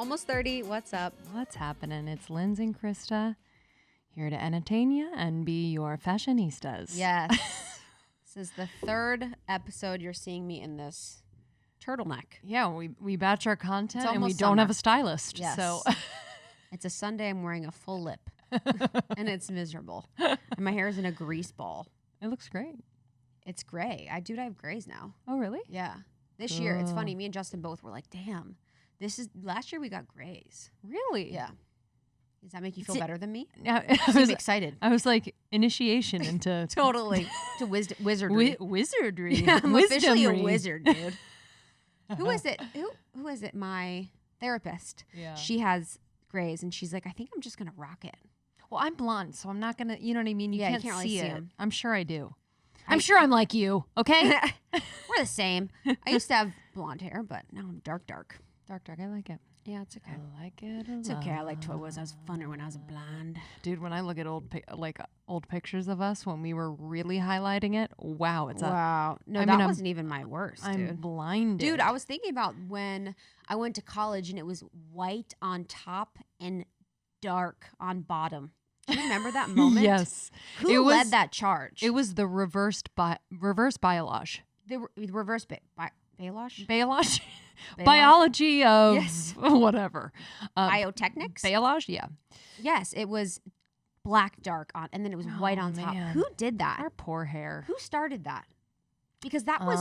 Almost 30. What's up? What's happening? It's Lindsay and Krista here to entertain you and be your fashionistas. Yes. This is the third episode you're seeing me in this turtleneck. Yeah, we batch our content and we almost don't summer. have a stylist. Yes. So It's a Sunday. I'm wearing a full lip. And it's miserable. And my hair is in a grease ball. it looks great. It's gray. I have grays now. Oh, really? Yeah. This year, it's funny. Me and Justin both were like, damn. Last year we got grays. Really? Yeah. Does that make you feel better than me? Yeah, I'm excited. I was like, initiation into Totally. To wizardry. wizardry. Yeah, I'm officially a Wisdomry. wizard, dude. Who is it? Who is it? My therapist. Yeah. She has grays, and she's like, I think I'm just gonna rock it. Well, I'm blonde, so I'm not gonna. You know what I mean? You Yeah, you can't can't really see see it. 'em. I'm sure I do. I'm sure I'm like you. Okay. We're the same. I used to have blonde hair, but now I'm dark. Dark. I like it. Yeah, it's okay. I like it. It's okay. I liked who I was. I was funner when I was blonde. Dude, when I look at old pictures of us when we were really highlighting it, wow, it's Wow. No, I that mean, wasn't even my worst, I'm dude. blinded. Dude, I was thinking about when I went to college and it was white on top and dark on bottom. Do you remember that moment? Yes. Who led that charge? It was the reverse biology. The reverse biology? Biology? Biology of Yes. whatever. Biotechnics? Biology, yeah. Yes, it was black dark on, and then it was white on top. man. Who did that? Our poor hair. Who started that? Because that was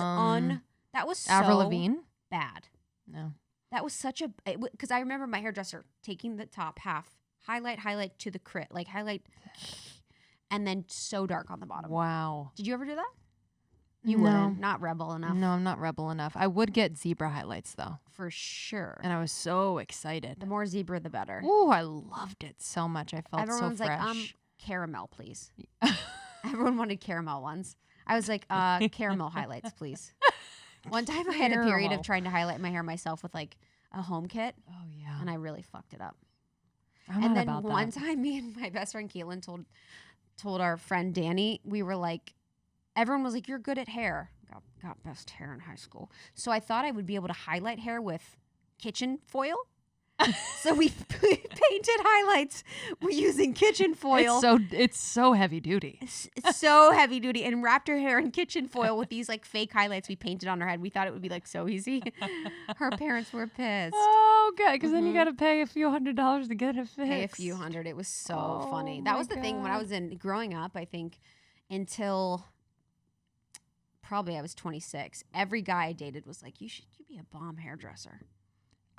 that was so Avril Lavigne? bad. No. That was such a because I remember my hairdresser taking the top half, highlight to the crit, like highlight, and then so dark on the bottom. Wow. Did you ever do that? You No. wouldn't. Not rebel enough. No, I'm not rebel enough. I would get zebra highlights though. For sure. And I was so excited. The more zebra, the better. Ooh, I loved it so much. I felt Everyone's so fresh. like, caramel, please. Everyone wanted caramel ones. I was like, caramel highlights, please. One time I had a period Caramel. of trying to highlight my hair myself with like a home kit, Oh yeah. and I really fucked it up. I'm And not then about one that. time, me and my best friend Caitlin told our friend Danny, we were like, everyone was like, "You're good at hair." Got best hair in high school, so I thought I would be able to highlight hair with kitchen foil. So we painted highlights using kitchen foil. It's so heavy duty. It's so heavy duty, and wrapped her hair in kitchen foil with these like fake highlights we painted on her head. We thought it would be like so easy. Her parents were pissed. Oh, okay. Because then you got to pay a few $100s to get it fixed. Pay a few hundred. It was so funny. That my was the thing when I God. was growing up, I think, until probably I was 26. Every guy I dated was like, you be a bomb hairdresser.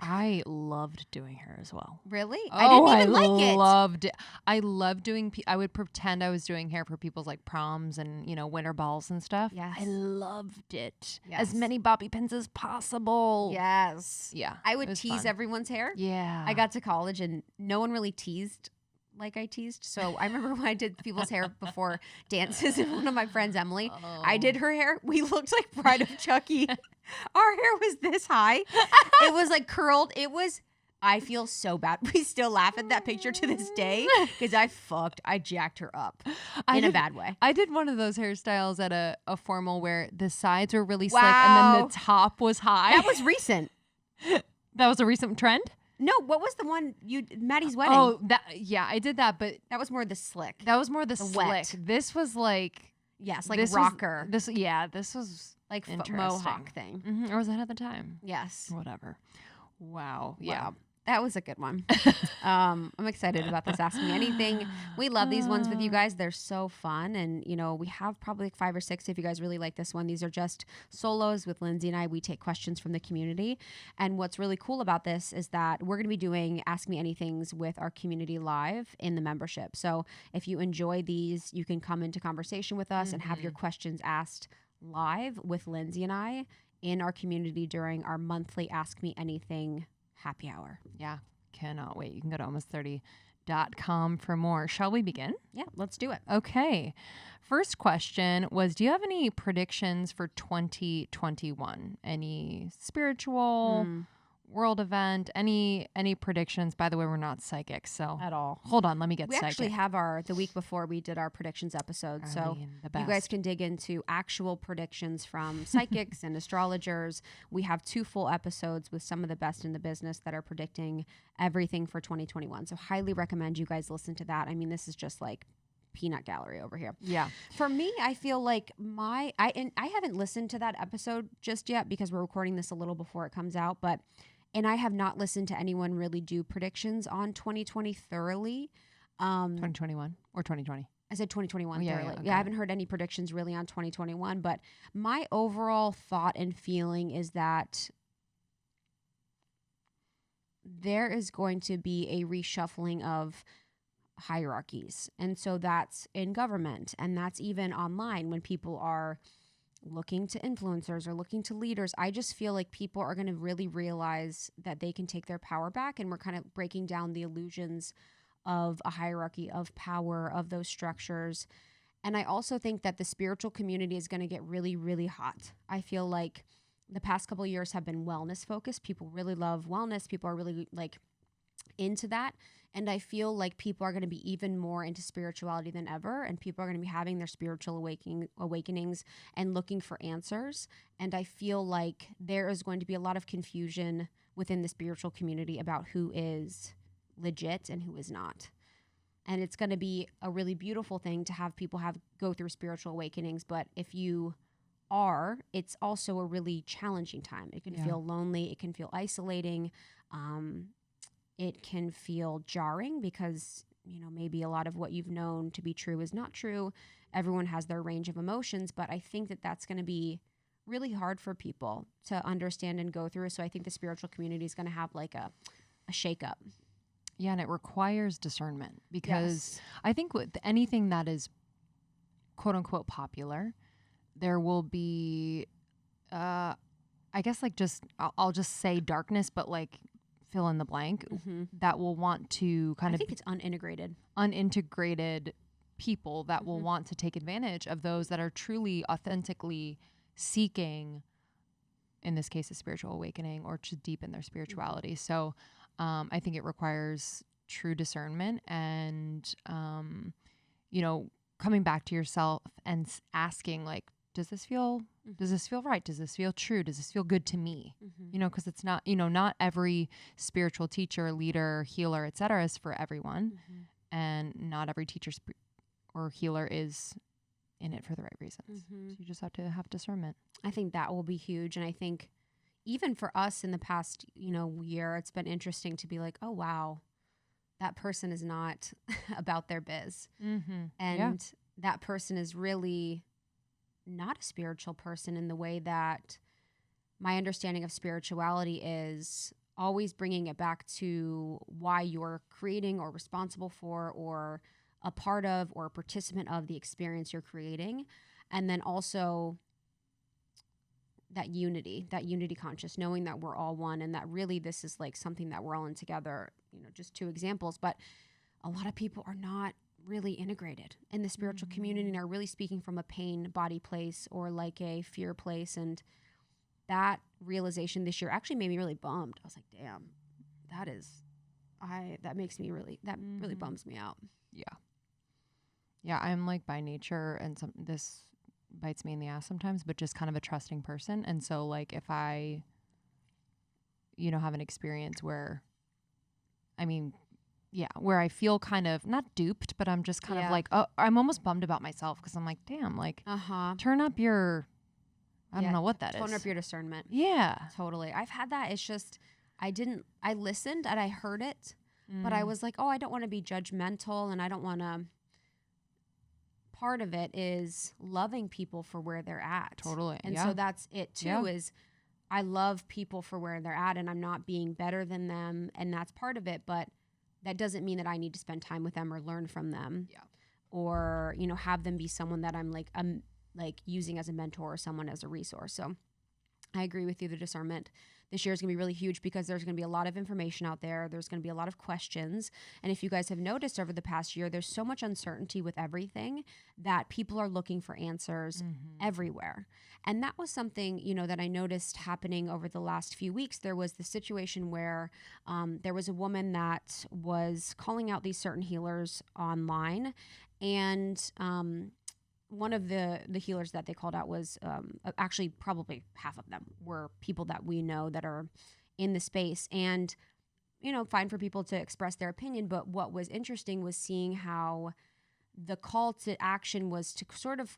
I loved doing hair as well. Really? Oh, I didn't even like it. Loved it. I loved doing. I would pretend I was doing hair for people's like proms and winter balls and stuff. Yes. I loved it. Yes. As many bobby pins as possible. Yes. Yeah. I it would was tease fun. everyone's hair. Yeah. I got to college and no one really teased like I teased. So I remember when I did people's hair before dances, and one of my friends, Emily, I did her hair. We looked like Bride of Chucky. Our hair was this high. It was like curled. I feel so bad. We still laugh at that picture to this day because I jacked her up in a bad way. I did one of those hairstyles at a formal where the sides were really slick and then the top was high. That was recent. That was a recent trend? No, what was the one Maddie's wedding? Oh, I did that, but that was more the slick. that was more the slick. wet. This was like Yes, like this rocker. Was, this was like interesting. mohawk thing. Or was that at the time? Yes. Whatever. Wow. Yeah. Wow. That was a good one. I'm excited about this Ask Me Anything. We love these ones with you guys. They're so fun. And, we have probably like 5 or 6 if you guys really like this one. These are just solos with Lindsay and I. We take questions from the community. And what's really cool about this is that we're going to be doing Ask Me Anythings with our community live in the membership. So if you enjoy these, you can come into conversation with us and have your questions asked live with Lindsay and I in our community during our monthly Ask Me Anything happy hour. Yeah. Cannot wait. You can go to almost30.com for more. Shall we begin? Yeah, let's do it. Okay. First question was, do you have any predictions for 2021? Any spiritual, world event, any predictions. By the way, we're not psychics, so At all. hold on, let me get We psychic. actually have the week before we did our predictions episode. So The you guys best. can dig into actual predictions from psychics and astrologers. We have 2 full episodes with some of the best in the business that are predicting everything for 2021. So highly recommend you guys listen to that. I mean, this is just like peanut gallery over here. Yeah. For me, I feel like I haven't listened to that episode just yet because we're recording this a little before it comes out, and I have not listened to anyone really do predictions on 2020 thoroughly. 2021 or 2020? I said 2021 yeah, thoroughly. okay. Yeah, I haven't heard any predictions really on 2021, but my overall thought and feeling is that there is going to be a reshuffling of hierarchies. And so that's in government, and that's even online when people are looking to influencers or looking to leaders. I just feel like people are going to really realize that they can take their power back, and we're kind of breaking down the illusions of a hierarchy of power, of those structures. And I also think that the spiritual community is going to get really, really hot. I feel like the past couple of years have been wellness focused. People really love wellness. People are really like into that. And I feel like people are going to be even more into spirituality than ever. And people are going to be having their spiritual awakenings and looking for answers. And I feel like there is going to be a lot of confusion within the spiritual community about who is legit and who is not. And it's going to be a really beautiful thing to have people go through spiritual awakenings. But if you are, it's also a really challenging time. It can feel lonely. It can feel isolating. It can feel jarring because, maybe a lot of what you've known to be true is not true. Everyone has their range of emotions, but I think that that's going to be really hard for people to understand and go through. So I think the spiritual community is going to have like a shakeup. Yeah, and it requires discernment because I think with anything that is quote unquote popular, there will be, I guess like I'll just say darkness, but like fill in the blank that will want to I think it's unintegrated people that will want to take advantage of those that are truly authentically seeking, in this case, a spiritual awakening or to deepen their spirituality. So I think it requires true discernment and, coming back to yourself and asking like, does this feel right? Does this feel true? Does this feel good to me? Because it's not, not every spiritual teacher, leader, healer, etc. is for everyone. And not every teacher or healer is in it for the right reasons. So you just have to have discernment. I think that will be huge. And I think even for us in the past, year, it's been interesting to be like, oh, wow, that person is not about their biz. And that person is really not a spiritual person in the way that my understanding of spirituality is always bringing it back to why you're creating or responsible for or a part of or a participant of the experience you're creating. And then also that unity conscious, knowing that we're all one and that really this is like something that we're all in together, just 2 examples. But a lot of people are not really integrated in the spiritual community and are really speaking from a pain body place or like a fear place. And that realization this year actually made me really bummed. I was like, damn, that makes me really, that really bums me out. Yeah. I'm like by nature, and this bites me in the ass sometimes, but just kind of a trusting person. And so like if I, have an experience where I feel kind of not duped, but I'm just kind of like, oh, I'm almost bummed about myself because I'm like, damn, like turn up your, I don't know what that is. Tone up your discernment. Yeah. Totally. I've had that. It's just, I listened and I heard it, but I was like, oh, I don't want to be judgmental and I don't want to. Part of it is loving people for where they're at. Totally. And so that's it too, is I love people for where they're at and I'm not being better than them. And that's part of it. But that doesn't mean that I need to spend time with them or learn from them or, have them be someone that I'm like using as a mentor or someone as a resource. So I agree with you. The discernment this year is going to be really huge because there's going to be a lot of information out there. There's going to be a lot of questions. And if you guys have noticed over the past year, there's so much uncertainty with everything that people are looking for answers everywhere. And that was something, that I noticed happening over the last few weeks. There was the situation where there was a woman that was calling out these certain healers online. And one of the healers that they called out was actually probably half of them were people that we know that are in the space, and fine for people to express their opinion. But what was interesting was seeing how the call to action was to sort of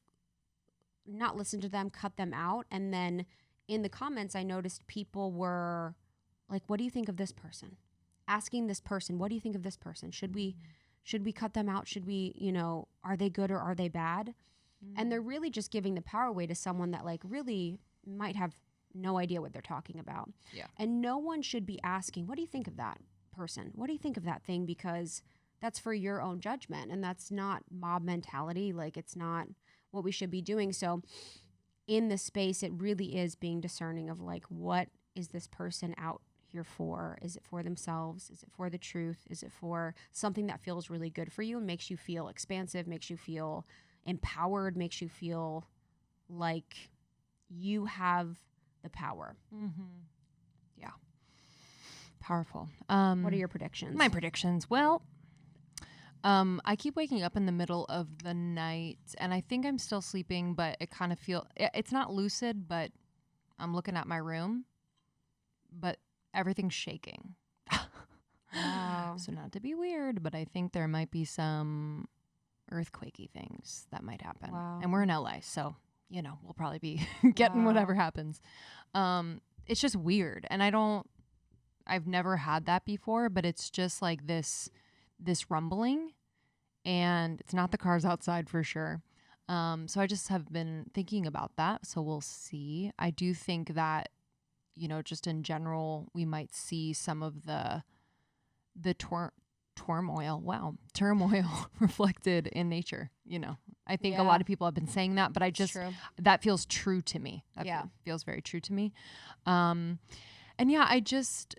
not listen to them, cut them out. And then in the comments, I noticed people were like, what do you think of this person? Asking this person, what do you think of this person? Should we cut them out? Should we, are they good or are they bad? And they're really just giving the power away to someone that like really might have no idea what they're talking about. Yeah. And no one should be asking, what do you think of that person? What do you think of that thing? Because that's for your own judgment, and that's not mob mentality. Like, it's not what we should be doing. So in this space, it really is being discerning of like, what is this person out here for? Is it for themselves? Is it for the truth? Is it for something that feels really good for you and makes you feel expansive, makes you feel empowered, makes you feel like you have the power? Yeah. Powerful. What are your predictions? My predictions. Well, I keep waking up in the middle of the night, and I think I'm still sleeping, but it kind of it's not lucid, but I'm looking at my room, but everything's shaking. Wow. So not to be weird, but I think there might be some earthquakey things that might happen. Wow. And we're in LA, so we'll probably be getting whatever happens. It's just weird, and I've never had that before, but it's just like this rumbling, and it's not the cars outside for sure. So I just have been thinking about that, so we'll see. I do think that just in general, we might see some of the turmoil reflected in nature. I think a lot of people have been saying that, but that feels true to me. That feels very true to me. And yeah, I just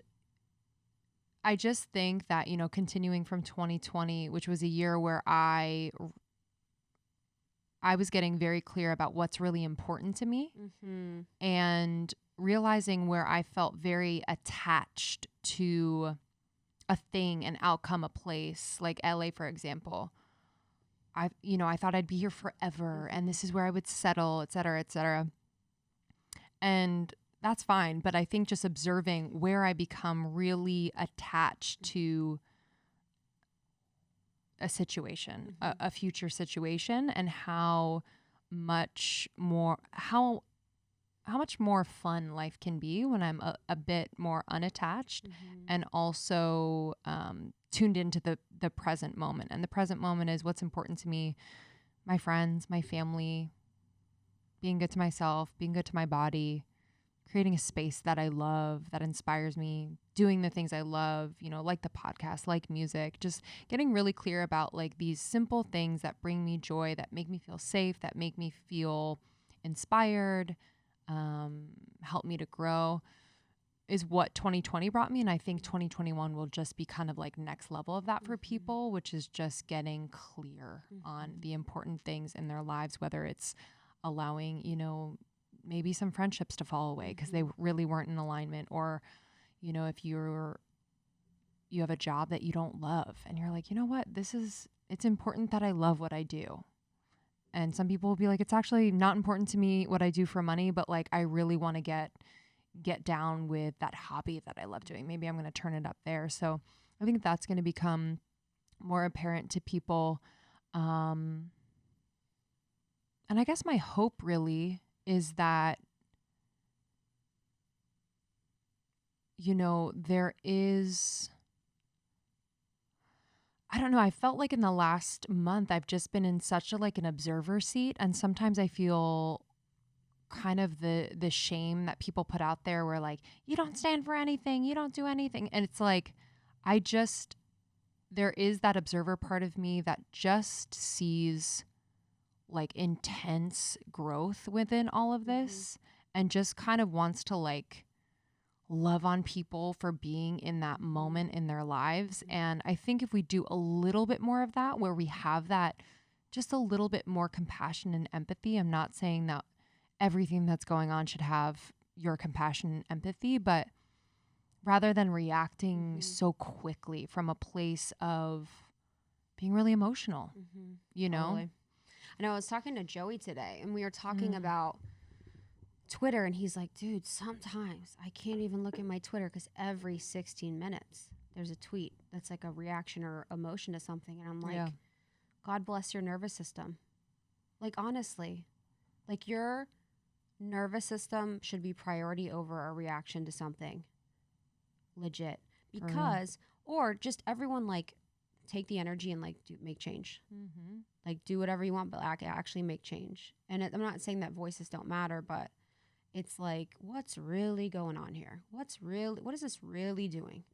think that, continuing from 2020, which was a year where I was getting very clear about what's really important to me, and realizing where I felt very attached to a thing, an outcome, a place, like LA, for example. I thought I'd be here forever, and this is where I would settle, et cetera, et cetera. And that's fine. But I think just observing where I become really attached to a situation, a future situation, and how much more fun life can be when I'm a bit more unattached, and also tuned into the present moment. And the present moment is what's important to me, my friends, my family, being good to myself, being good to my body, creating a space that I love, that inspires me, doing the things I love, like the podcast, like music, just getting really clear about like these simple things that bring me joy, that make me feel safe, that make me feel inspired, help me to grow, is what 2020 brought me. And I think 2021 will just be kind of like next level of that for people, which is just getting clear on the important things in their lives, whether it's allowing, maybe some friendships to fall away because they really weren't in alignment, or, if you have a job that you don't love and you're like, what, it's important that I love what I do. And some people will be like, it's actually not important to me what I do for money, but like, I really want to get down with that hobby that I love doing. Maybe I'm going to turn it up there. So I think that's going to become more apparent to people. And I guess my hope really is that, there is, I don't know, I felt like in the last month, I've just been in such an observer seat. And sometimes I feel kind of the shame that people put out there where like, you don't stand for anything, you don't do anything. And it's like, there is that observer part of me that just sees like intense growth within all of this. and just kind of wants to like love on people for being in that moment in their lives. And I think if we do a little bit more of that, where we have that just a little bit more compassion and empathy, I'm not saying that everything that's going on should have your compassion and empathy, but rather than reacting so quickly from a place of being really emotional, you know? Totally. I know I was talking to Joey today and we were talking about Twitter, and he's like, dude, sometimes I can't even look at my Twitter because every 16 minutes there's a tweet that's like a reaction or emotion to something. And I'm like, God bless your nervous system. Like, honestly, like your nervous system should be priority over a reaction to something. Legit. Because, or just everyone like take the energy and like make change. Like do whatever you want, but actually make change. And I'm not saying that voices don't matter, but it's like, what's really going on here? What is this really doing?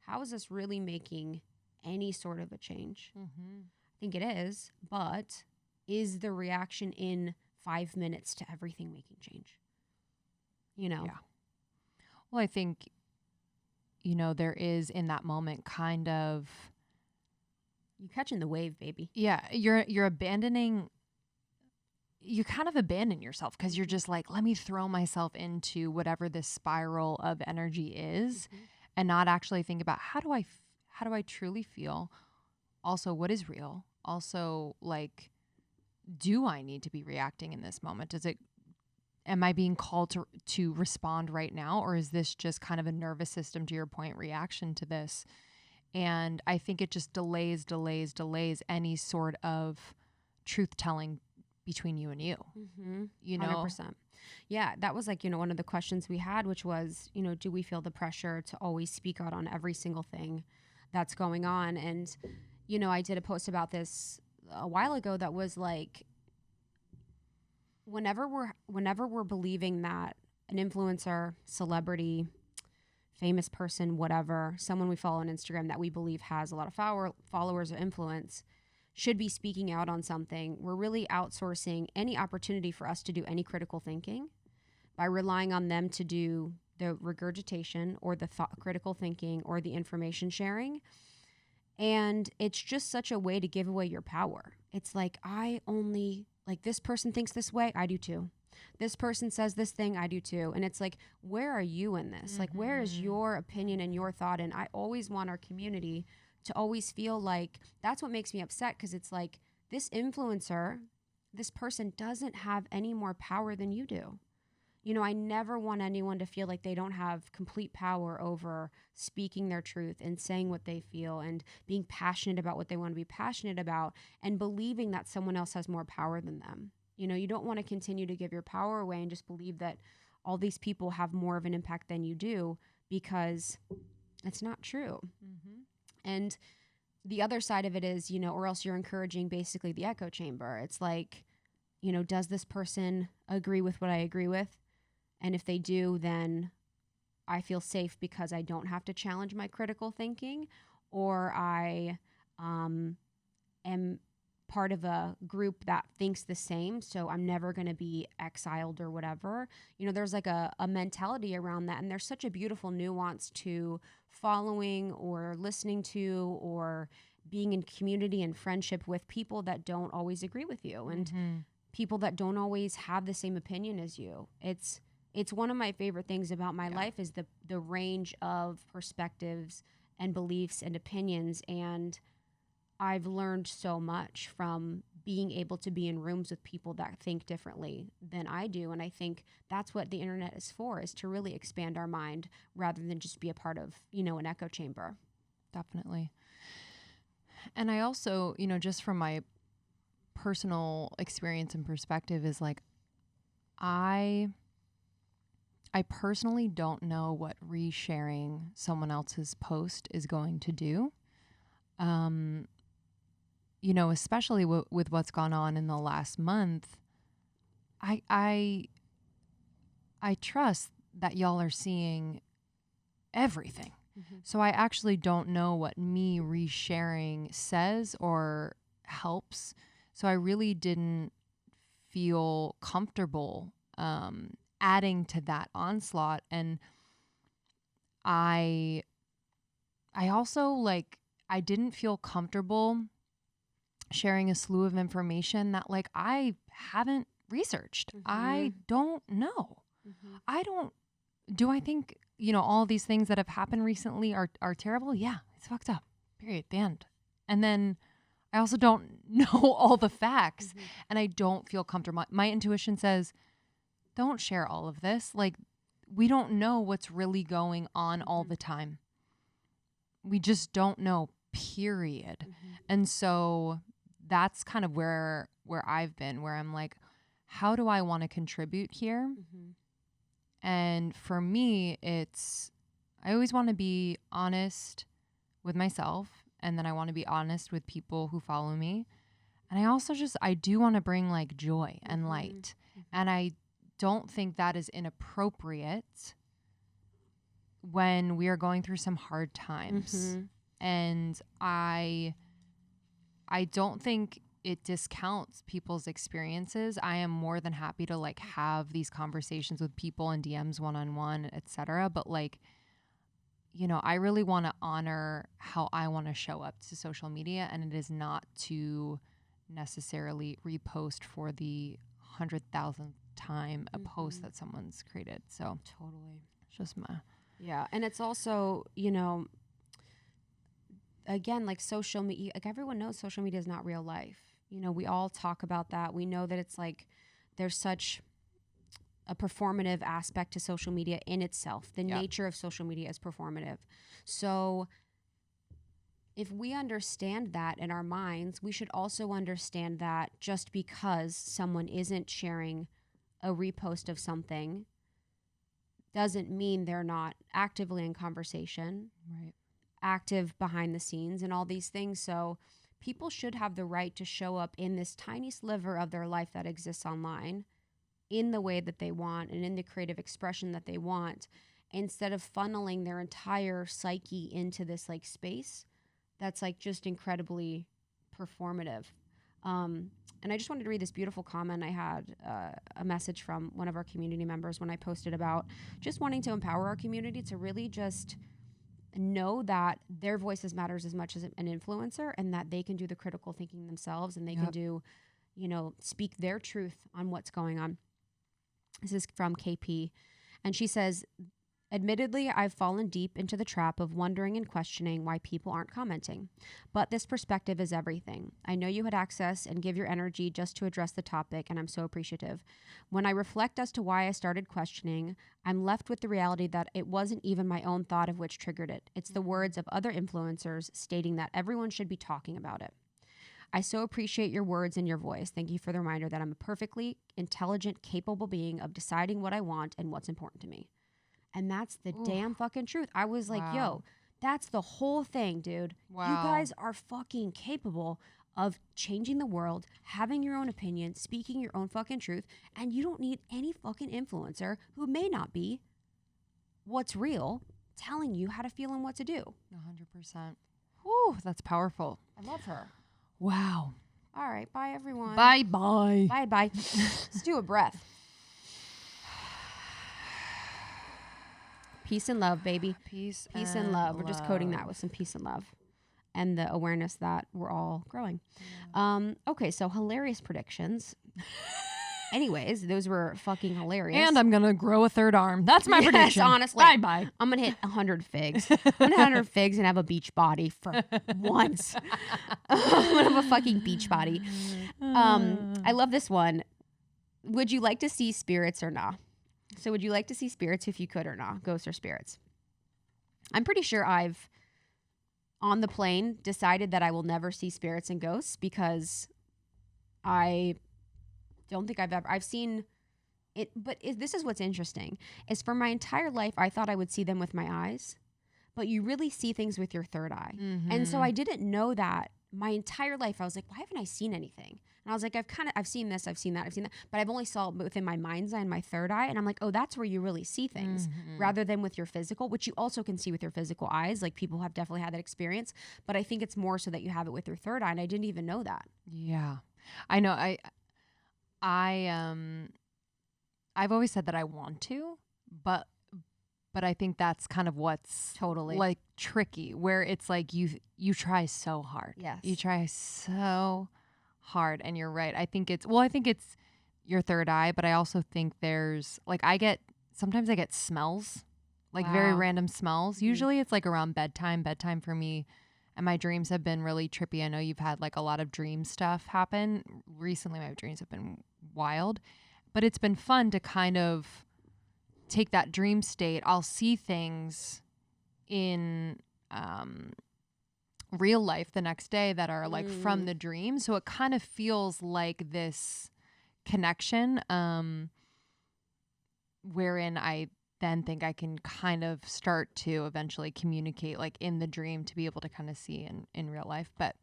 How is this really making any sort of a change? I think it is, but is the reaction in 5 minutes to everything making change? You know? Yeah. Well, I think, you know, there is in that moment kind of, you're catching the wave, baby. yeah, you're abandoning, you kind of abandon yourself because you're just like, let me throw myself into whatever this spiral of energy is and not actually think about how do I truly feel? Also, what is real? Also, like, do I need to be reacting in this moment? Am I being called to respond right now? Or is this just kind of a nervous system, to your point, reaction to this? And I think it just delays any sort of truth telling between you and you, you know? 100%. Yeah, that was like, you know, one of the questions we had, which was, you know, do we feel the pressure to always speak out on every single thing that's going on? And, you know, I did a post about this a while ago that was like, whenever we're believing that an influencer, celebrity, famous person, whatever, someone we follow on Instagram that we believe has a lot of followers or influence should be speaking out on something, we're really outsourcing any opportunity for us to do any critical thinking by relying on them to do the regurgitation or the critical thinking or the information sharing. And it's just such a way to give away your power. It's like, like this person thinks this way, I do too. This person says this thing, I do too. And it's like, where are you in this? Like, where is your opinion and your thought? And I always want our community to always feel like, that's what makes me upset, because it's like, this influencer, this person doesn't have any more power than you do. You know, I never want anyone to feel like they don't have complete power over speaking their truth and saying what they feel and being passionate about what they want to be passionate about and believing that someone else has more power than them. You know, you don't want to continue to give your power away and just believe that all these people have more of an impact than you do, because it's not true. And the other side of it is, you know, or else you're encouraging basically the echo chamber. It's like, you know, does this person agree with what I agree with? And if they do, then I feel safe because I don't have to challenge my critical thinking, or I am part of a group that thinks the same, so I'm never going to be exiled or whatever. You know, there's like a mentality around that, and there's such a beautiful nuance to following or listening to or being in community and friendship with people that don't always agree with you and people that don't always have the same opinion as you. It's one of my favorite things about my life is the range of perspectives and beliefs and opinions. And I've learned so much from being able to be in rooms with people that think differently than I do. And I think that's what the internet is for, is to really expand our mind rather than just be a part of, you know, an echo chamber. Definitely. And I also, you know, just from my personal experience and perspective is like, I personally don't know what resharing someone else's post is going to do. You know, especially with what's gone on in the last month, I trust that y'all are seeing everything. So I actually don't know what me resharing says or helps. So I really didn't feel comfortable adding to that onslaught. And I also like, I didn't feel comfortable sharing a slew of information that like I haven't researched. I don't know. Do I think, all these things that have happened recently are terrible? Yeah, it's fucked up. Period. The end. And then I also don't know all the facts and I don't feel comfortable. My intuition says, don't share all of this. Like, we don't know what's really going on all the time. We just don't know, period. And so that's kind of where I've been, where I'm like, how do I want to contribute here? And for me, I always want to be honest with myself, and then I want to be honest with people who follow me. And I also I do want to bring like joy and light. And I don't think that is inappropriate when we are going through some hard times. And I don't think it discounts people's experiences. I am more than happy to like have these conversations with people in DMs one-on-one, etc. But like, I really want to honor how I want to show up to social media, and it is not to necessarily repost for the 100,000th time a post that someone's created. So totally, it's just my and it's also again, like social media, like everyone knows social media is not real life. We all talk about that. We know that it's like there's such a performative aspect to social media in itself. The nature of social media is performative. So if we understand that in our minds, we should also understand that just because someone isn't sharing a repost of something doesn't mean they're not actively in conversation, right, active behind the scenes and all these things. So people should have the right to show up in this tiny sliver of their life that exists online in the way that they want and in the creative expression that they want, instead of funneling their entire psyche into this like space that's like just incredibly performative. And I just wanted to read this beautiful comment. I had a message from one of our community members when I posted about just wanting to empower our community to really just know that their voices matters as much as an influencer, and that they can do the critical thinking themselves, and they can do, speak their truth on what's going on. This is from KP. And she says, admittedly, I've fallen deep into the trap of wondering and questioning why people aren't commenting. But this perspective is everything. I know you had access and give your energy just to address the topic, and I'm so appreciative. When I reflect as to why I started questioning, I'm left with the reality that it wasn't even my own thought of which triggered it. It's the words of other influencers stating that everyone should be talking about it. I so appreciate your words and your voice. Thank you for the reminder that I'm a perfectly intelligent, capable being of deciding what I want and what's important to me. And that's the damn fucking truth. I was like, yo, that's the whole thing, dude. Wow. You guys are fucking capable of changing the world, having your own opinion, speaking your own fucking truth, and you don't need any fucking influencer who may not be what's real telling you how to feel and what to do. 100%. Whew, that's powerful. I love her. Wow. All right. Bye, everyone. Bye-bye. Bye-bye. Let's do a breath. Peace and love, baby. Peace and love. We're just coding that with some peace and love and the awareness that we're all growing. Yeah. Okay, so hilarious predictions. Anyways, those were fucking hilarious. And I'm going to grow a third arm. That's my prediction. Honestly. Bye-bye. I'm going to hit 100 figs. I'm going to hit 100 figs and have a beach body for once. I'm going to have a fucking beach body. I love this one. Would you like to see spirits or not? So would you like to see spirits if you could or not? Ghosts or spirits? I'm pretty sure I've, on the plane, decided that I will never see spirits and ghosts because I don't think I've seen it. But this is what's interesting, is for my entire life, I thought I would see them with my eyes, but you really see things with your third eye. Mm-hmm. And so I didn't know that my entire life. I was like, why haven't I seen anything? And I was like, I've seen this, I've seen that, but I've only saw it within my mind's eye and my third eye. And I'm like, oh, that's where you really see things rather than with your physical, which you also can see with your physical eyes. Like people have definitely had that experience, but I think it's more so that you have it with your third eye. And I didn't even know that. Yeah, I know. I've always said that I want to, but I think that's kind of what's Totally. like tricky, where it's like you try so hard. Yes. You try so hard, and you're right. I think it's your third eye, but I also think there's like sometimes I get smells, like very Wow. random smells. Mhm. Usually it's like around bedtime. Bedtime for me, and my dreams have been really trippy. I know you've had like a lot of dream stuff happen recently. My dreams have been wild, but it's been fun to kind of take that dream state. I'll see things in real life the next day that are like from the dream. So it kind of feels like this connection wherein I then think I can kind of start to eventually communicate like in the dream to be able to kind of see in real life. But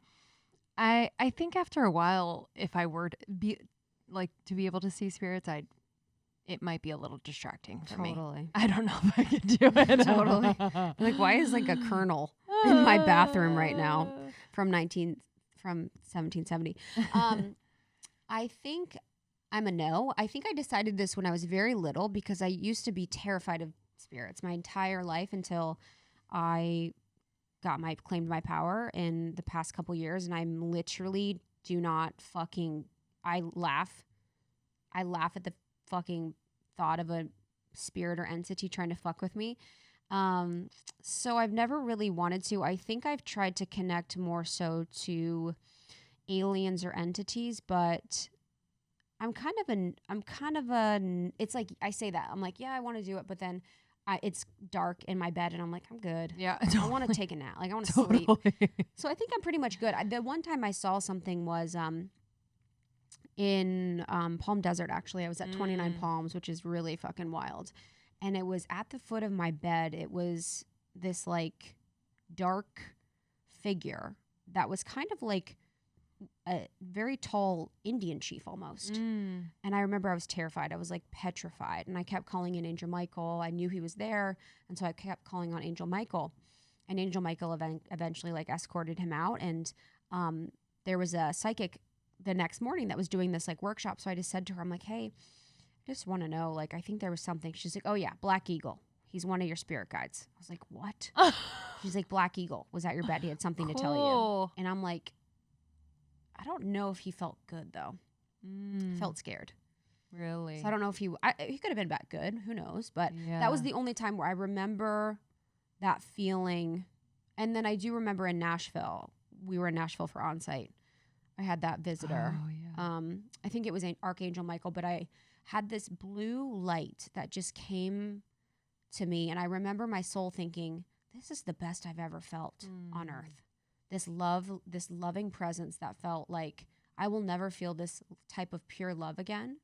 I think after a while, if I were to be able to see spirits, it might be a little distracting for me. Totally. I don't know if I could do it. Totally. Like, why is like a kernel in my bathroom right now from 1770? I think I'm a no. I think I decided this when I was very little because I used to be terrified of spirits my entire life until I claimed my power in the past couple years, and I'm literally I laugh at the fucking thought of a spirit or entity trying to fuck with me. So I've never really wanted to. I think I've tried to connect more so to aliens or entities, but it's like I say that. I'm like, yeah, I want to do it, but then it's dark in my bed and I'm like, I'm good. Yeah. I want to take a nap. Like I want to sleep. So I think I'm pretty much good. The one time I saw something was in Palm Desert, actually. I was at 29 Palms, which is really fucking wild. And it was at the foot of my bed. It was this like dark figure that was kind of like a very tall Indian chief almost. And I remember I was terrified. I was like petrified. And I kept calling in Angel Michael. I knew he was there. And so I kept calling on Angel Michael. And Angel Michael eventually like escorted him out. And there was a psychic the next morning that was doing this like workshop. So I just said to her, I'm like, hey, I just want to know, like, I think there was something. She's like, oh yeah, Black Eagle. He's one of your spirit guides. I was like, what? She's like, Black Eagle was at your bed. He had something to tell you. And I'm like, I don't know if he felt good though. I felt scared. Really? So I don't know if he could have been back good. Who knows? But that was the only time where I remember that feeling. And then I do remember in Nashville, we were in Nashville for on-site. I had that visitor. Oh, yeah. I think it was Archangel Michael, but I had this blue light that just came to me. And I remember my soul thinking, this is the best I've ever felt on earth. This loving presence that felt like I will never feel this type of pure love again.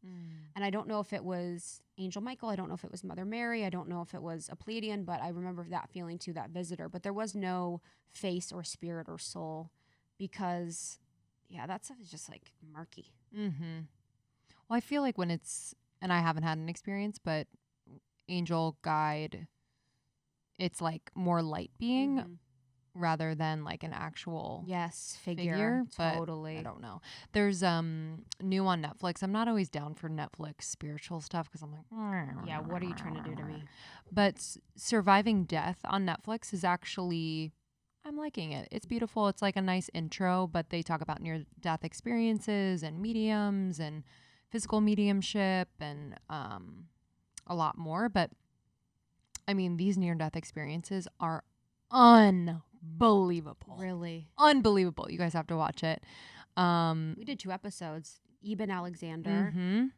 And I don't know if it was Angel Michael. I don't know if it was Mother Mary. I don't know if it was a Pleiadian, but I remember that feeling too, that visitor. But there was no face or spirit or soul because, yeah, that stuff is just like murky. Well, I feel like when it's, and I haven't had an experience, but angel guide, it's like more light being rather than like an actual figure. Totally. But I don't know. There's new on Netflix. I'm not always down for Netflix spiritual stuff because I'm like, yeah, what are you trying to do to me? But Surviving Death on Netflix is actually, I'm liking it. It's beautiful. It's like a nice intro, but they talk about near-death experiences and mediums and physical mediumship and a lot more. But I mean, these near-death experiences are unbelievable. Really? Unbelievable. You guys have to watch it. We did 2 episodes. Eben Alexander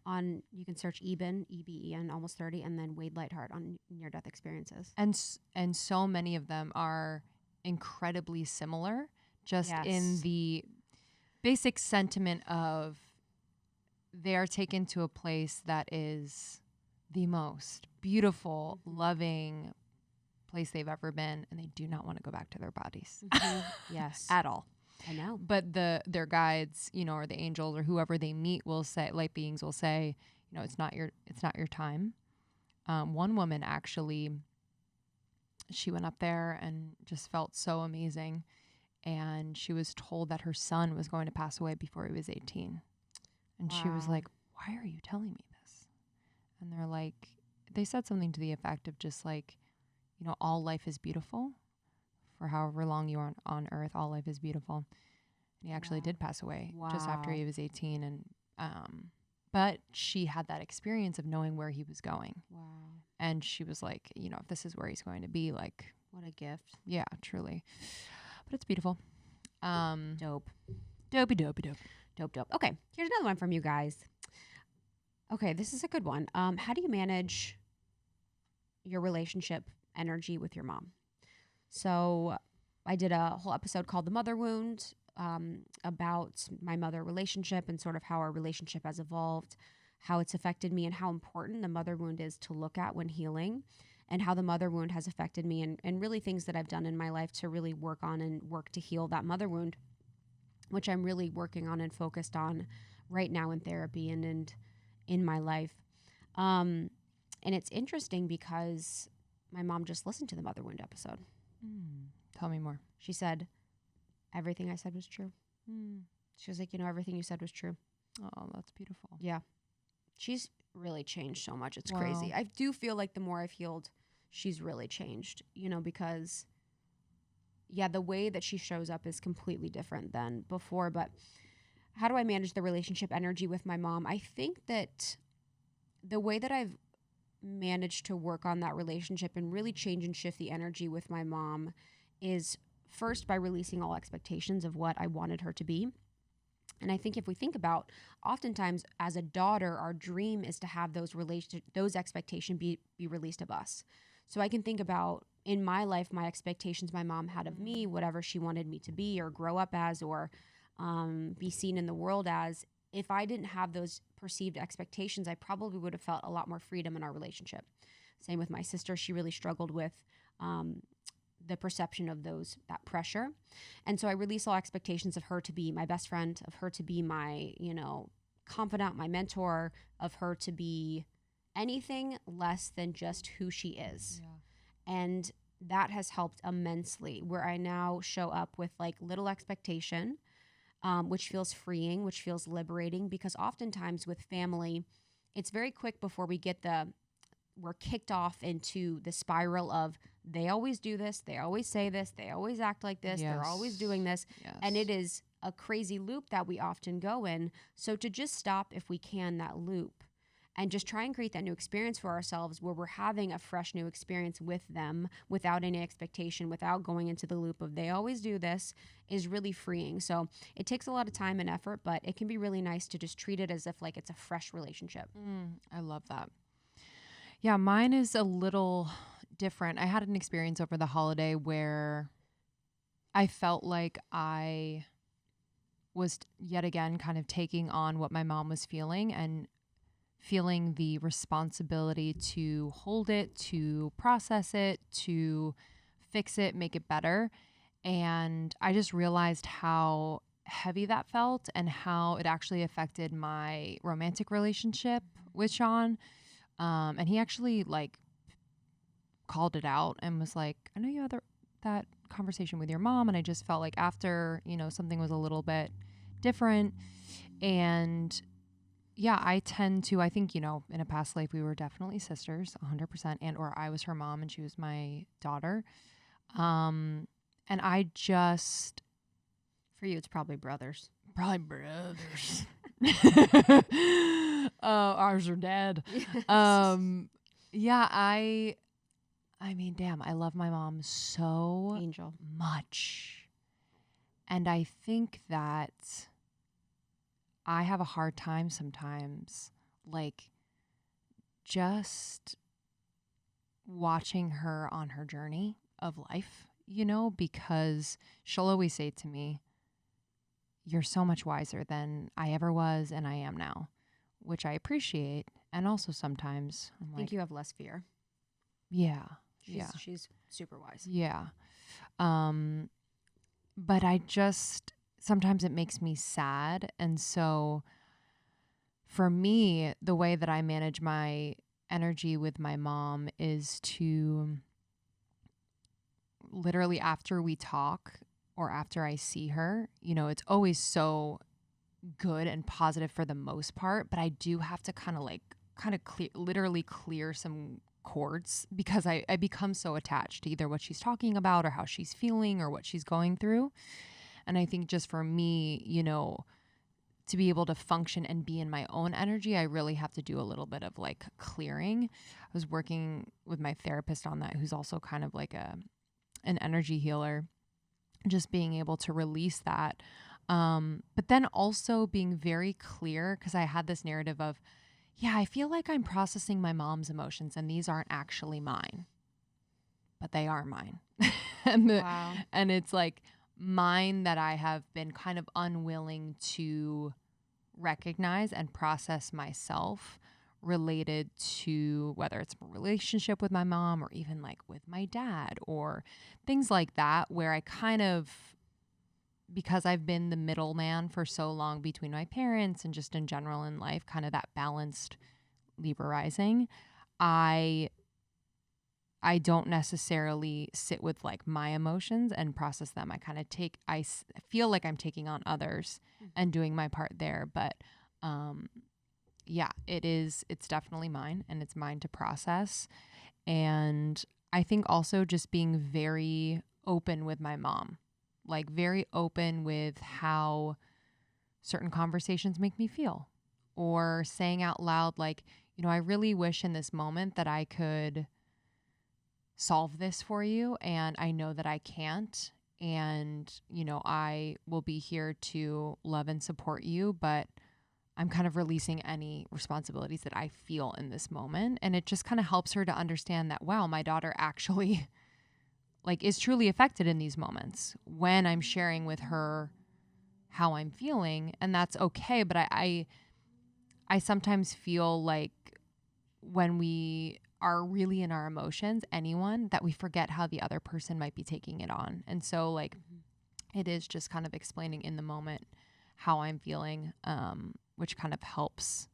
on, you can search Eben, EBEN, almost 30, and then Wade Lightheart on near-death experiences. And so many of them are incredibly similar, just in the basic sentiment of they are taken to a place that is the most beautiful, loving place they've ever been, and they do not want to go back to their bodies. Yes. At all. I know. But their guides, you know, or the angels or whoever they meet will say, light beings will say, you know, it's not your time. One woman actually, she went up there and just felt so amazing, and she was told that her son was going to pass away before he was 18. And she was like, why are you telling me this? And And they're like, they said something to the effect of just like, you know, all life is beautiful. For however long you are on earth, all life is beautiful. And he actually did pass away just after he was 18. And, but she had that experience of knowing where he was going. Wow. And she was like, you know, if this is where he's going to be, like, what a gift. Yeah, truly. But it's beautiful. Dope. Dopey, dopey, dope. Dope, dope. Okay, here's another one from you guys. Okay, this is a good one. How do you manage your relationship energy with your mom? So I did a whole episode called The Mother Wound, about my mother relationship and sort of how our relationship has evolved, how it's affected me, and how important the mother wound is to look at when healing, and how the mother wound has affected me, and really things that I've done in my life to really work on and work to heal that mother wound, which I'm really working on and focused on right now in therapy and in my life. And it's interesting because my mom just listened to the mother wound episode. Tell me more. She said, everything I said was true. She was like, you know, everything you said was true. Oh, that's beautiful. Yeah. She's really changed so much. It's Wow. crazy. I do feel like the more I've healed, she's really changed, you know, because, yeah, the way that she shows up is completely different than before. But how do I manage the relationship energy with my mom? I think that the way that I've managed to work on that relationship and really change and shift the energy with my mom is first by releasing all expectations of what I wanted her to be. And I think if we think about, oftentimes as a daughter, our dream is to have those expectations be released of us. So I can think about in my life, my expectations my mom had of me, whatever she wanted me to be or grow up as or be seen in the world as. If I didn't have those perceived expectations, I probably would have felt a lot more freedom in our relationship. Same with my sister. She really struggled with the perception of that pressure. And so I release all expectations of her to be my best friend, of her to be my, you know, confidant, my mentor, of her to be anything less than just who she is. Yeah. And that has helped immensely, where I now show up with like little expectation, which feels freeing, which feels liberating, because oftentimes with family, it's very quick before we're kicked off into the spiral of they always do this, they always say this, they always act like this, they're always doing this. Yes. And it is a crazy loop that we often go in. So to just stop, if we can, that loop and just try and create that new experience for ourselves where we're having a fresh new experience with them without any expectation, without going into the loop of they always do this, is really freeing. So it takes a lot of time and effort, but it can be really nice to just treat it as if like it's a fresh relationship. I love that. Yeah, mine is a little different. I had an experience over the holiday where I felt like I was yet again kind of taking on what my mom was feeling and feeling the responsibility to hold it, to process it, to fix it, make it better. And I just realized how heavy that felt and how it actually affected my romantic relationship with Sean. And he actually like called it out and was like, I know you had that conversation with your mom. And I just felt like after, you know, something was a little bit different. And yeah, I think, you know, in a past life, we were definitely sisters 100% or I was her mom and she was my daughter. And I just, for you, it's probably brothers. Probably brothers. Ours are dead. Yeah, I mean, damn, I love my mom so Angel. much. And I think that I have a hard time sometimes, like, just watching her on her journey of life, you know, because she'll always say to me, you're so much wiser than I ever was and I am now, which I appreciate. And also sometimes I'm like, I think you have less fear. Yeah. She's super wise. Yeah. But I just, sometimes it makes me sad. And so for me, the way that I manage my energy with my mom is to literally after we talk or after I see her, you know, it's always so good and positive for the most part, but I do have to kind of like kind of literally clear some chords, because I become so attached to either what she's talking about or how she's feeling or what she's going through. And I think just for me, you know, to be able to function and be in my own energy, I really have to do a little bit of like clearing. I was working with my therapist on that, who's also kind of like an energy healer, just being able to release that. But then also being very clear, because I had this narrative of, yeah, I feel like I'm processing my mom's emotions and these aren't actually mine, but they are mine. Wow. And it's like mine that I have been kind of unwilling to recognize and process myself, related to whether it's a relationship with my mom or even like with my dad or things like that, where I kind of, because I've been the middleman for so long between my parents and just in general in life, kind of that balanced Libra rising, I don't necessarily sit with like my emotions and process them. I kind of feel like I'm taking on others and doing my part there. But yeah, it's definitely mine, and it's mine to process. And I think also just being very open with my mom, like very open with how certain conversations make me feel, or saying out loud, like, you know, I really wish in this moment that I could solve this for you, and I know that I can't, and you know, I will be here to love and support you, but I'm kind of releasing any responsibilities that I feel in this moment. And it just kind of helps her to understand that, wow, my daughter actually like is truly affected in these moments when I'm sharing with her how I'm feeling, and that's okay. But I sometimes feel like when we are really in our emotions, anyone, that we forget how the other person might be taking it on. And so like it is just kind of explaining in the moment how I'm feeling, which kind of helps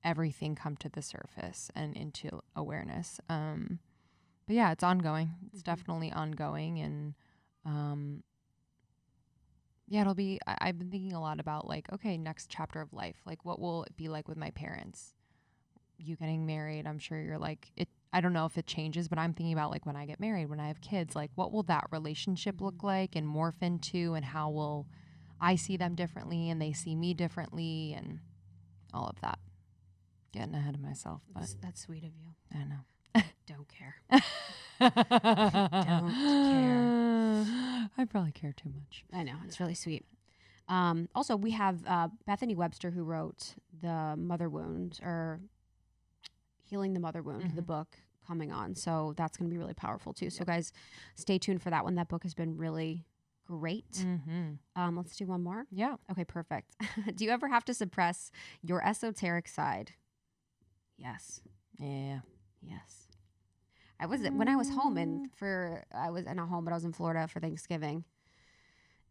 everything come to the surface and into awareness. But yeah, it's ongoing. It's definitely ongoing. And yeah, I've been thinking a lot about like, okay, next chapter of life, like what will it be like with my parents? You getting married, I'm sure you're like, I don't know if it changes, but I'm thinking about like when I get married, when I have kids, like what will that relationship look like and morph into, and how will I see them differently and they see me differently, and all of that. Getting ahead of myself, but That's sweet of you. I know. Don't care. Don't care. I probably care too much. I know. It's really sweet. Also, we have Bethany Webster, who wrote The Mother Wound, or Healing the Mother Wound, the book, coming on. So that's going to be really powerful too. So guys, stay tuned for that one. That book has been really great. Let's do one more. Yeah. Okay, perfect. Do you ever have to suppress your esoteric side? Yes. Yeah. Yes. When I was home, I was not home, but I was in Florida for Thanksgiving.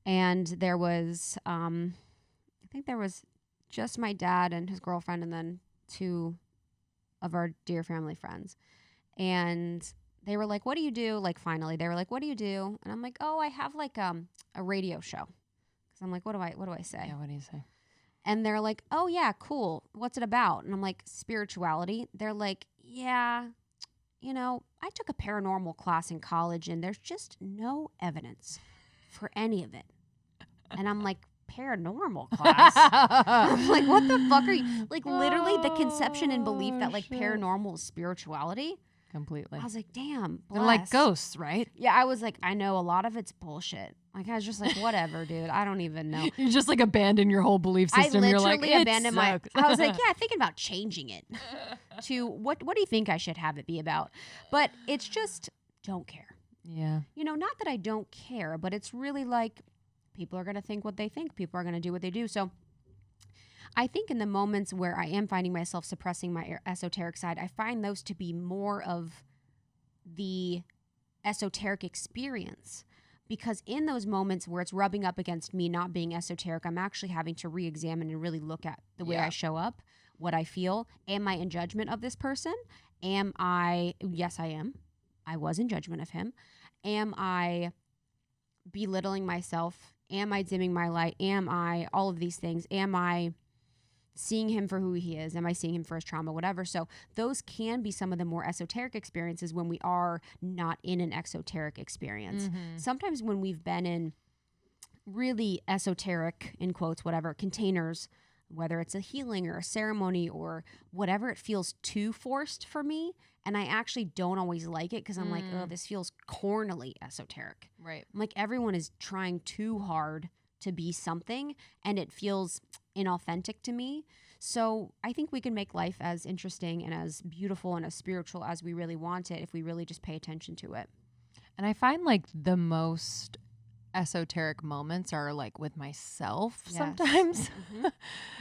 And there was, I think there was just my dad and his girlfriend, and then two of our dear family friends. And they were like, what do you do? Like, finally, they were like, what do you do? And I'm like, oh, I have like a radio show. Because I'm like, what do I say? Yeah, what do you say? And they're like, oh, yeah, cool. What's it about? And I'm like, spirituality. They're like, yeah, you know, I took a paranormal class in college, and there's just no evidence for any of it. And I'm like, paranormal class? I'm like, what the fuck are you? Like, literally the conception and belief that like paranormal is spirituality. Completely. I was like, damn, They're like ghosts, right? Yeah, I was like, I know a lot of it's bullshit. Like, I was just like, whatever, dude. I don't even know. You just like abandon your whole belief system. I You're literally like, abandoned I was like, yeah, thinking about changing it to what do you think I should have it be about? But it's just, don't care. Yeah. You know, not that I don't care, but it's really like, people are going to think what they think. People are going to do what they do. So I think in the moments where I am finding myself suppressing my esoteric side, I find those to be more of the esoteric experience. Because in those moments where it's rubbing up against me not being esoteric, I'm actually having to re-examine and really look at the way I show up, what I feel. Am I in judgment of this person? Yes, I am. I was in judgment of him. Am I belittling myself? Am I dimming my light? Am I all of these things? Am I seeing him for who he is? Am I seeing him for his trauma, whatever? So those can be some of the more esoteric experiences when we are not in an exoteric experience. Sometimes when we've been in really esoteric, in quotes, whatever, containers, whether it's a healing or a ceremony or whatever, it feels too forced for me. And I actually don't always like it because I'm like, oh, this feels cornily esoteric. Right. I'm like, everyone is trying too hard to be something and it feels inauthentic to me. So I think we can make life as interesting and as beautiful and as spiritual as we really want it if we really just pay attention to it. And I find like the most esoteric moments are like with myself sometimes.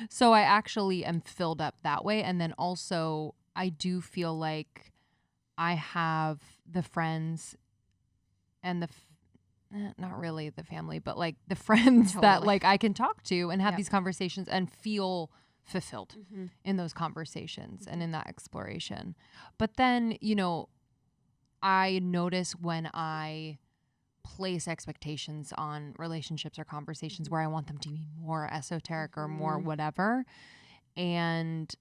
So I actually am filled up that way. And then also I do feel like I have the friends and the not really the family, but like the friends that like I can talk to and have these conversations and feel fulfilled in those conversations and in that exploration. But then, you know, I notice when I place expectations on relationships or conversations where I want them to be more esoteric or more whatever, and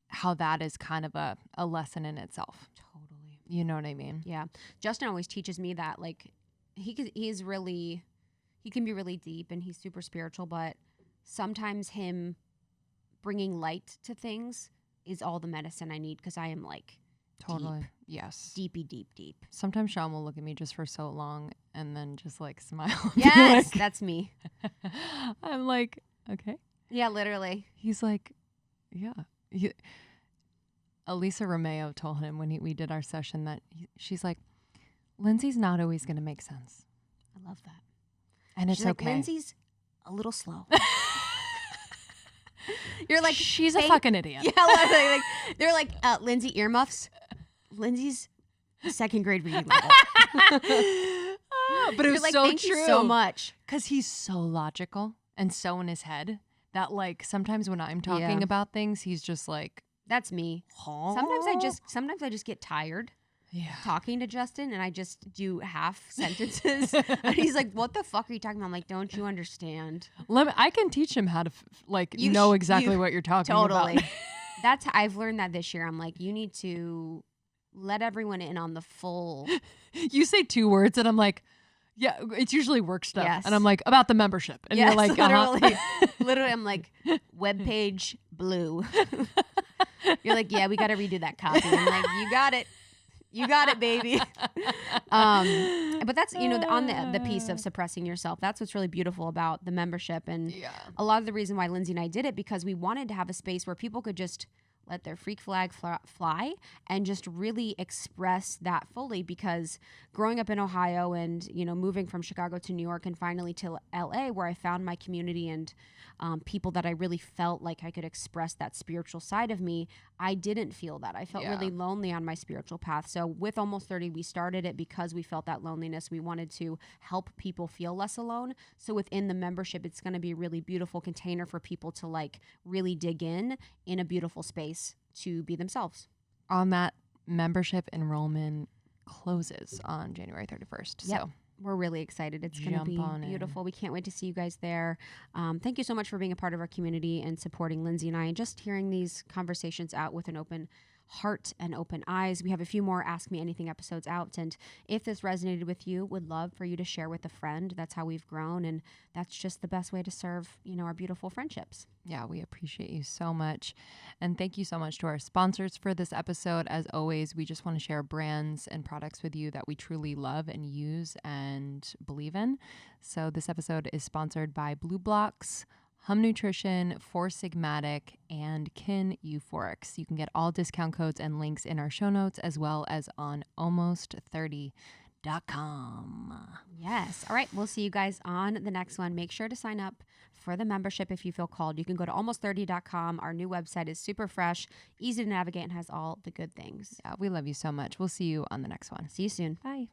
how that is kind of a lesson in itself. Totally. You know what I mean? Yeah. Justin always teaches me that, like, he can be really deep and he's super spiritual, but sometimes him bringing light to things is all the medicine I need because I am like Totally. deep. Yes. Deep. Sometimes Sean will look at me just for so long and then just like smile. Yes, like, that's me. I'm like, okay. Yeah, literally. He's like, yeah. Elisa Romeo told him when we did our session that she's like, Lindsay's not always going to make sense. I love that. And She's it's like, okay. Lindsay's a little slow. You're like, she's a fucking idiot. Yeah, like, they're like, Lindsay earmuffs. Lindsay's a second grade reading level. But it was like, so thank true. you so much. Because he's so logical and so in his head that like sometimes when I'm talking about things, he's just like, that's me. huh? Sometimes I just get tired yeah. talking to Justin and I just do half sentences. And he's like, what the fuck are you talking about? I'm like, don't you understand? I can teach him how to know exactly what you're talking totally. about. I've learned that this year. I'm like, you need to let everyone in on the full. You say 2 words and I'm like, yeah, it's usually work stuff. Yes. And I'm like, about the membership. And you're like, literally, I'm like, webpage blue. You're like, yeah, we got to redo that copy. I'm like, you got it, baby. But that's, on the piece of suppressing yourself, that's what's really beautiful about the membership. And a lot of the reason why Lindsay and I did it, because we wanted to have a space where people could just let their freak flag fly and just really express that fully. Because growing up in Ohio and, moving from Chicago to New York and finally to LA, where I found my community and people that I really felt like I could express that spiritual side of me, I didn't feel that. I felt really lonely on my spiritual path. So with Almost 30, we started it because we felt that loneliness. We wanted to help people feel less alone. So within the membership, it's going to be a really beautiful container for people to like really dig in a beautiful space to be themselves. On that, membership enrollment closes on January 31st. Yep. So we're really excited. It's going to be beautiful. We can't wait to see you guys there. Thank you so much for being a part of our community and supporting Lindsay and I and just hearing these conversations out with an open heart and open eyes. We have a few more Ask Me Anything episodes out. And if this resonated with you, would love for you to share with a friend. That's how we've grown. And that's just the best way to serve, our beautiful friendships. Yeah, we appreciate you so much. And thank you so much to our sponsors for this episode. As always, we just want to share brands and products with you that we truly love and use and believe in. So this episode is sponsored by Blue Blocks, Hum Nutrition, Four Sigmatic, and Kin Euphorics. You can get all discount codes and links in our show notes as well as on almost30.com. Yes. All right. We'll see you guys on the next one. Make sure to sign up for the membership if you feel called. You can go to almost30.com. Our new website is super fresh, easy to navigate, and has all the good things. Yeah, we love you so much. We'll see you on the next one. See you soon. Bye.